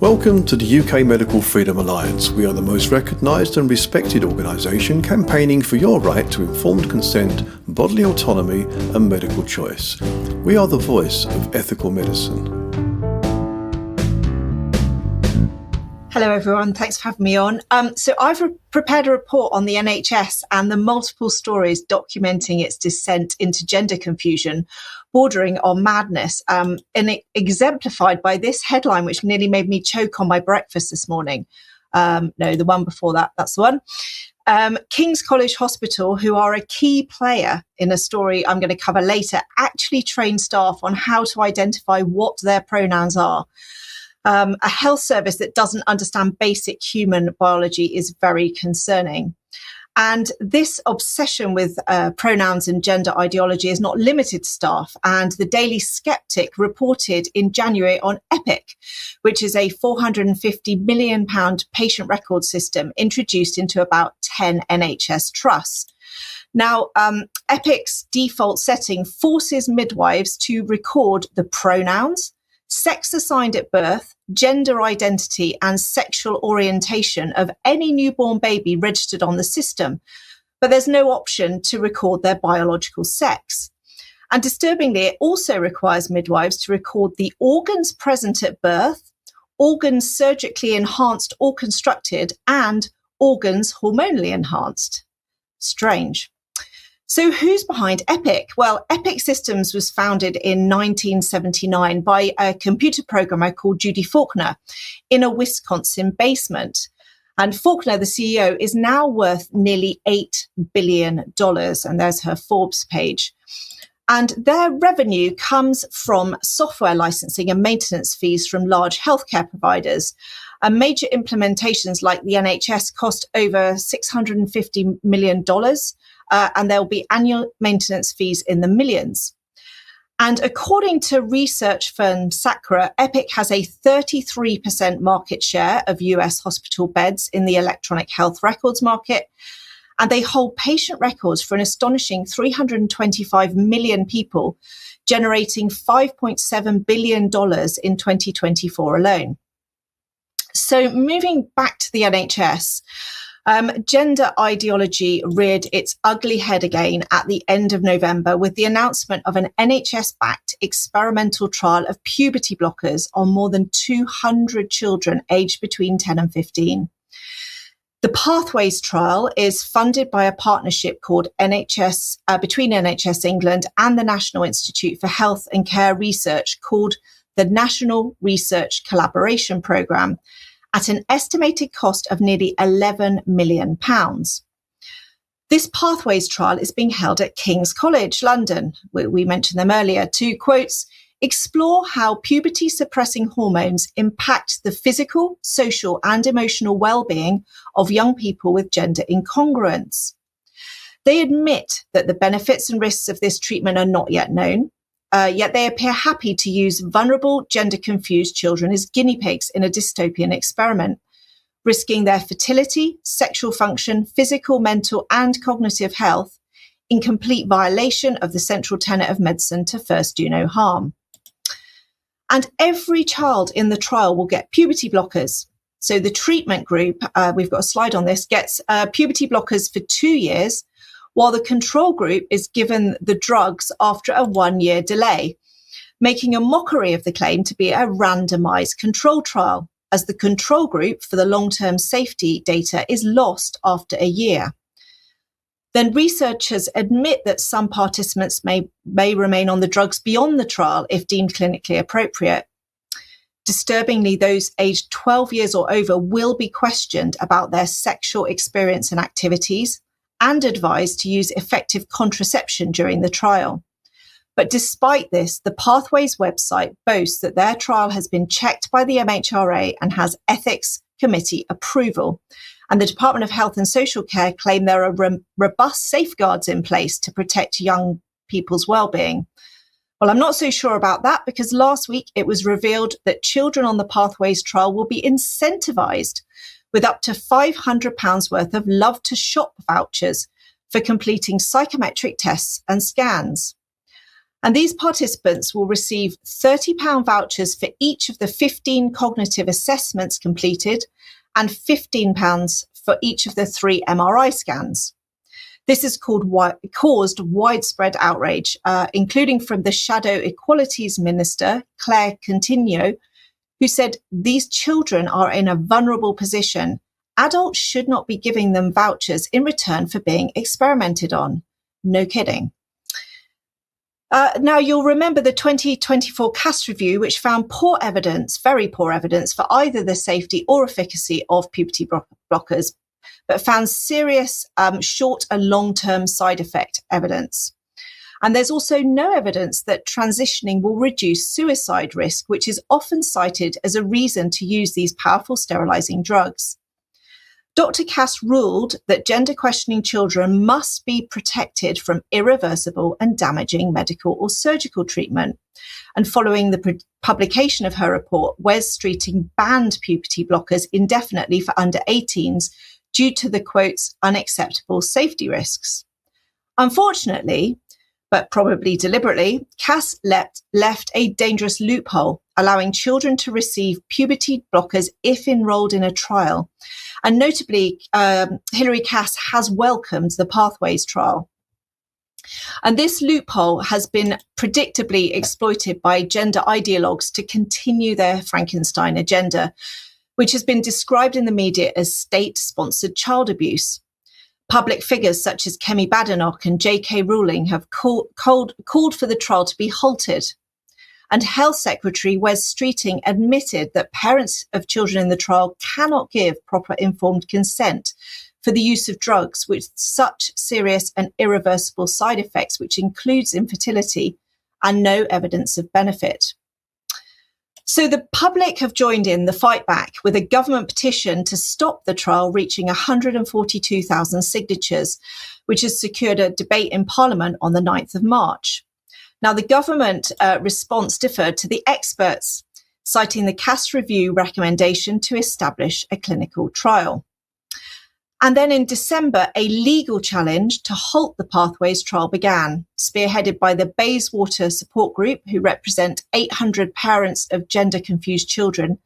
Welcome to the UK Medical Freedom Alliance. We are the most recognised and respected organisation campaigning for your right to informed consent, bodily autonomy and medical choice. We are the voice of ethical medicine. Hello everyone, thanks for having me on. So I've prepared a report on the NHS and the multiple stories documenting its descent into gender confusion, bordering on madness, and exemplified by this headline, which nearly made me choke on my breakfast this morning. No, the one before that, that's the one. King's College Hospital, who are a key player in a story I'm going to cover later, actually train staff on how to identify what their pronouns are. A health service that doesn't understand basic human biology is very concerning. And this obsession with pronouns and gender ideology is not limited to staff. And the Daily Skeptic reported in January on Epic, which is a £450 million patient record system introduced into about 10 NHS trusts. Now, Epic's default setting forces midwives to record the pronouns, sex assigned at birth, gender identity and sexual orientation of any newborn baby registered on the system, but there's no option to record their biological sex. And disturbingly, it also requires midwives to record the organs present at birth, organs surgically enhanced or constructed, and organs hormonally enhanced. Strange. So who's behind Epic? Well, Epic Systems was founded in 1979 by a computer programmer called Judy Faulkner in a Wisconsin basement. And Faulkner, the CEO, is now worth nearly $8 billion. And there's her Forbes page. And their revenue comes from software licensing and maintenance fees from large healthcare providers. And major implementations like the NHS cost over $650 million. And there will be annual maintenance fees in the millions. And according to research firm Sacra, Epic has a 33% market share of US hospital beds in the electronic health records market. And they hold patient records for an astonishing 325 million people, generating $5.7 billion in 2024 alone. So moving back to the NHS, gender ideology reared its ugly head again at the end of November with the announcement of an NHS-backed experimental trial of puberty blockers on more than 200 children aged between 10 and 15. The Pathways trial is funded by a partnership called NHS between NHS England and the National Institute for Health and Care Research called the National Research Collaboration Programme, at an estimated cost of nearly £11 million. This Pathways trial is being held at King's College, London. We mentioned them earlier to, quotes, explore how puberty-suppressing hormones impact the physical, social and emotional well-being of young people with gender incongruence. They admit that the benefits and risks of this treatment are not yet known. Yet they appear happy to use vulnerable, gender-confused children as guinea pigs in a dystopian experiment, risking their fertility, sexual function, physical, mental, and cognitive health in complete violation of the central tenet of medicine to first do no harm. And every child in the trial will get puberty blockers. So the treatment group, we've got a slide on this, gets puberty blockers for 2 years, while the control group is given the drugs after a 1-year delay, making a mockery of the claim to be a randomized control trial, as the control group for the long-term safety data is lost after a year. Then researchers admit that some participants may remain on the drugs beyond the trial if deemed clinically appropriate. Disturbingly, those aged 12 years or over will be questioned about their sexual experience and activities, and advised to use effective contraception during the trial. But despite this, the Pathways website boasts that their trial has been checked by the MHRA and has ethics committee approval. And the Department of Health and Social Care claim there are robust safeguards in place to protect young people's well-being. Well, I'm not so sure about that because last week it was revealed that children on the Pathways trial will be incentivized with up to £500 worth of Love to Shop vouchers for completing psychometric tests and scans. And these participants will receive £30 vouchers for each of the 15 cognitive assessments completed and £15 for each of the 3 MRI scans. This has caused widespread outrage, including from the Shadow Equalities Minister, Claire Coutinho, who said these children are in a vulnerable position. Adults should not be giving them vouchers in return for being experimented on. No kidding. Now, you'll remember the 2024 CAS review, which found very poor evidence for either the safety or efficacy of puberty blockers, but found serious short and long-term side effect evidence. And there's also no evidence that transitioning will reduce suicide risk, which is often cited as a reason to use these powerful sterilizing drugs. Dr. Cass ruled that gender-questioning children must be protected from irreversible and damaging medical or surgical treatment. And following the publication of her report, Wes Streeting banned puberty blockers indefinitely for under 18s due to the, quotes, unacceptable safety risks. Unfortunately, but probably deliberately, Cass left a dangerous loophole, allowing children to receive puberty blockers if enrolled in a trial. And notably, Hilary Cass has welcomed the Pathways trial. And this loophole has been predictably exploited by gender ideologues to continue their Frankenstein agenda, which has been described in the media as state-sponsored child abuse. Public figures such as Kemi Badenoch and J.K. Rowling have called for the trial to be halted. And Health Secretary Wes Streeting admitted that parents of children in the trial cannot give proper informed consent for the use of drugs with such serious and irreversible side effects, which includes infertility and no evidence of benefit. So the public have joined in the fight back with a government petition to stop the trial reaching 142,000 signatures, which has secured a debate in Parliament on the 9th of March. Now, the government response deferred to the experts, citing the CAS review recommendation to establish a clinical trial. And then in December, a legal challenge to halt the Pathways trial began, spearheaded by the Bayswater Support Group, who represent 800 parents of gender-confused children,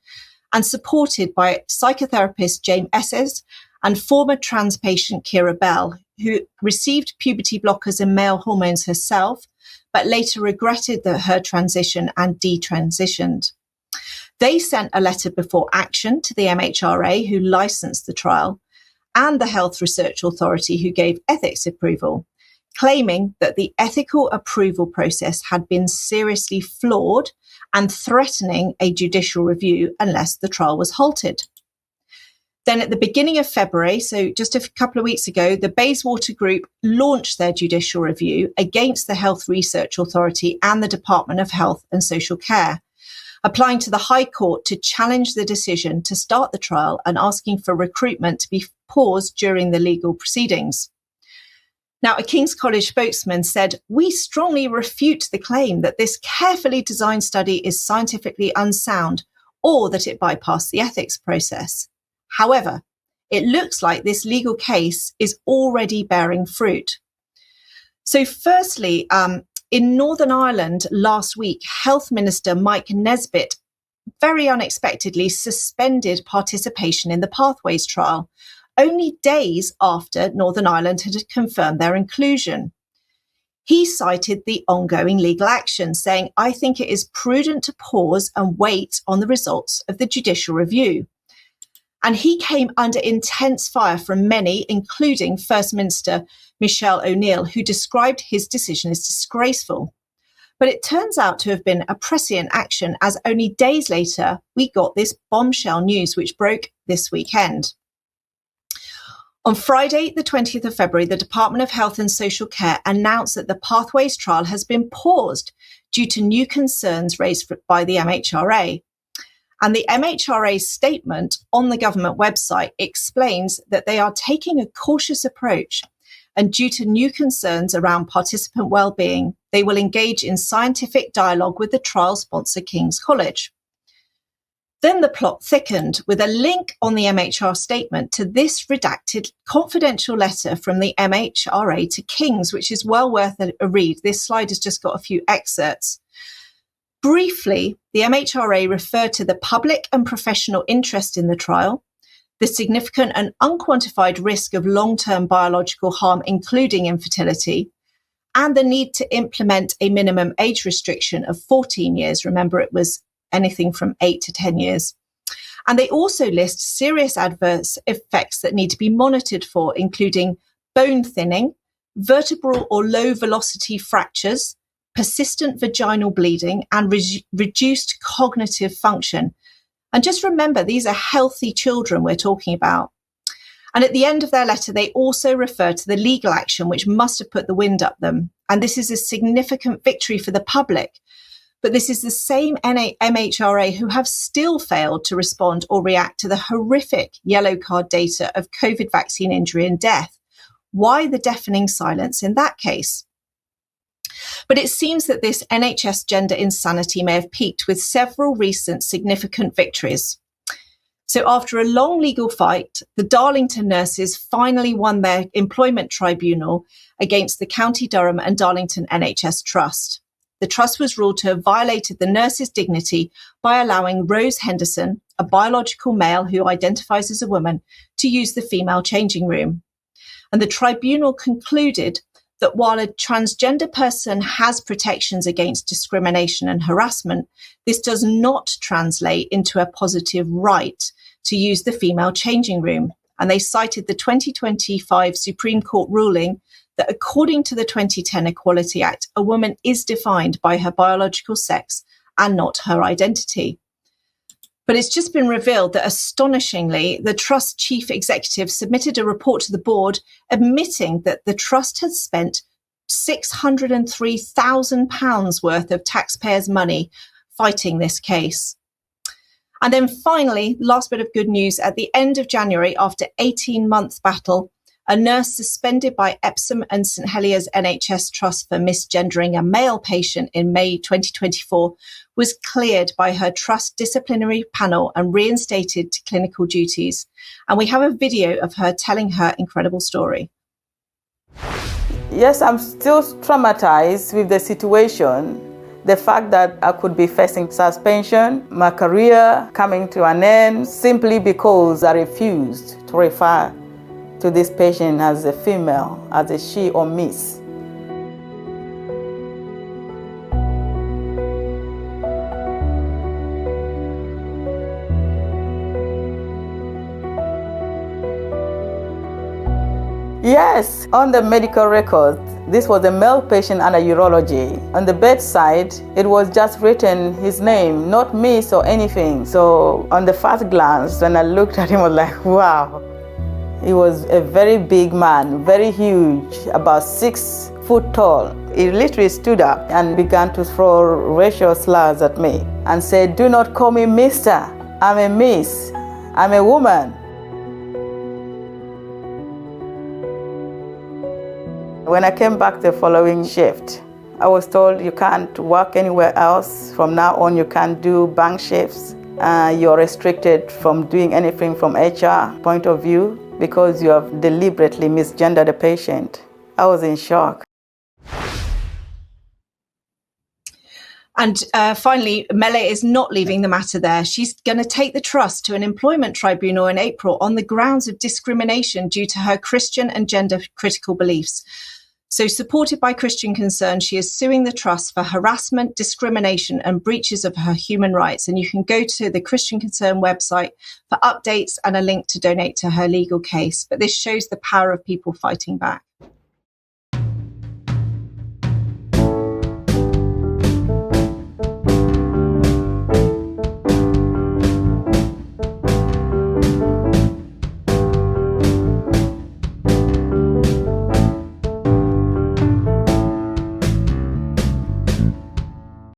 and supported by psychotherapist James Esses and former trans patient Kira Bell, who received puberty blockers and male hormones herself, but later regretted her transition and detransitioned. They sent a letter before action to the MHRA, who licensed the trial, and the Health Research Authority, who gave ethics approval, claiming that the ethical approval process had been seriously flawed and threatening a judicial review unless the trial was halted. Then at the beginning of February, so just a couple of weeks ago, the Bayswater Group launched their judicial review against the Health Research Authority and the Department of Health and Social Care, applying to the High Court to challenge the decision to start the trial and asking for recruitment to be paused during the legal proceedings. Now, a King's College spokesman said, "We strongly refute the claim that this carefully designed study is scientifically unsound or that it bypassed the ethics process. However, it looks like this legal case is already bearing fruit." So firstly, in Northern Ireland last week, Health Minister Mike Nesbitt very unexpectedly suspended participation in the Pathways trial, only days after Northern Ireland had confirmed their inclusion. He cited the ongoing legal action, saying, "I think it is prudent to pause and wait on the results of the judicial review." And he came under intense fire from many, including First Minister Michelle O'Neill, who described his decision as disgraceful. But it turns out to have been a prescient action, as only days later we got this bombshell news which broke this weekend. On Friday, the 20th of February, the Department of Health and Social Care announced that the Pathways trial has been paused due to new concerns raised by the MHRA. And the MHRA's statement on the government website explains that they are taking a cautious approach, and due to new concerns around participant well-being, they will engage in scientific dialogue with the trial sponsor King's College. Then the plot thickened with a link on the MHR statement to this redacted confidential letter from the MHRA to King's, which is well worth a read. This slide has just got a few excerpts. Briefly, the MHRA referred to the public and professional interest in the trial, the significant and unquantified risk of long-term biological harm, including infertility, and the need to implement a minimum age restriction of 14 years. Remember, it was anything from 8 to 10 years. And they also list serious adverse effects that need to be monitored for, including bone thinning, vertebral or low velocity fractures, persistent vaginal bleeding, and reduced cognitive function. And just remember, these are healthy children we're talking about. And at the end of their letter, they also refer to the legal action, which must have put the wind up them. And this is a significant victory for the public. But this is the same MHRA who have still failed to respond or react to the horrific yellow card data of COVID vaccine injury and death. Why the deafening silence in that case? But it seems that this NHS gender insanity may have peaked with several recent significant victories. So after a long legal fight, the Darlington nurses finally won their employment tribunal against the County Durham and Darlington NHS Trust. The trust was ruled to have violated the nurse's dignity by allowing Rose Henderson, a biological male who identifies as a woman, to use the female changing room. And the tribunal concluded that while a transgender person has protections against discrimination and harassment, this does not translate into a positive right to use the female changing room. And they cited the 2025 Supreme Court ruling that according to the 2010 Equality Act, a woman is defined by her biological sex and not her identity. But it's just been revealed that, astonishingly, the Trust Chief Executive submitted a report to the board admitting that the Trust had spent £603,000 worth of taxpayers' money fighting this case. And then finally, last bit of good news, at the end of January, after 18-month battle, a nurse suspended by Epsom and St Heliers NHS Trust for misgendering a male patient in May 2024 was cleared by her trust disciplinary panel and reinstated to clinical duties. And we have a video of her telling her incredible story. Yes, I'm still traumatized with the situation. The fact that I could be facing suspension, my career coming to an end simply because I refused to refer to this patient as a female, as a she or miss. Yes, on the medical record, this was a male patient under urology. On the bedside, it was just written his name, not miss or anything. So on the first glance, when I looked at him, I was like, wow. He was a very big man, very huge, about 6 foot tall. He literally stood up and began to throw racial slurs at me and said, "Do not call me mister. I'm a miss. I'm a woman." When I came back the following shift, I was told you can't work anywhere else. From now on, you can't do bank shifts. You're restricted from doing anything from HR point of view because you have deliberately misgendered a patient. I was in shock. And finally, Mele is not leaving the matter there. She's going to take the trust to an employment tribunal in April on the grounds of discrimination due to her Christian and gender critical beliefs. So, supported by Christian Concern, she is suing the trust for harassment, discrimination and breaches of her human rights. And you can go to the Christian Concern website for updates and a link to donate to her legal case. But this shows the power of people fighting back.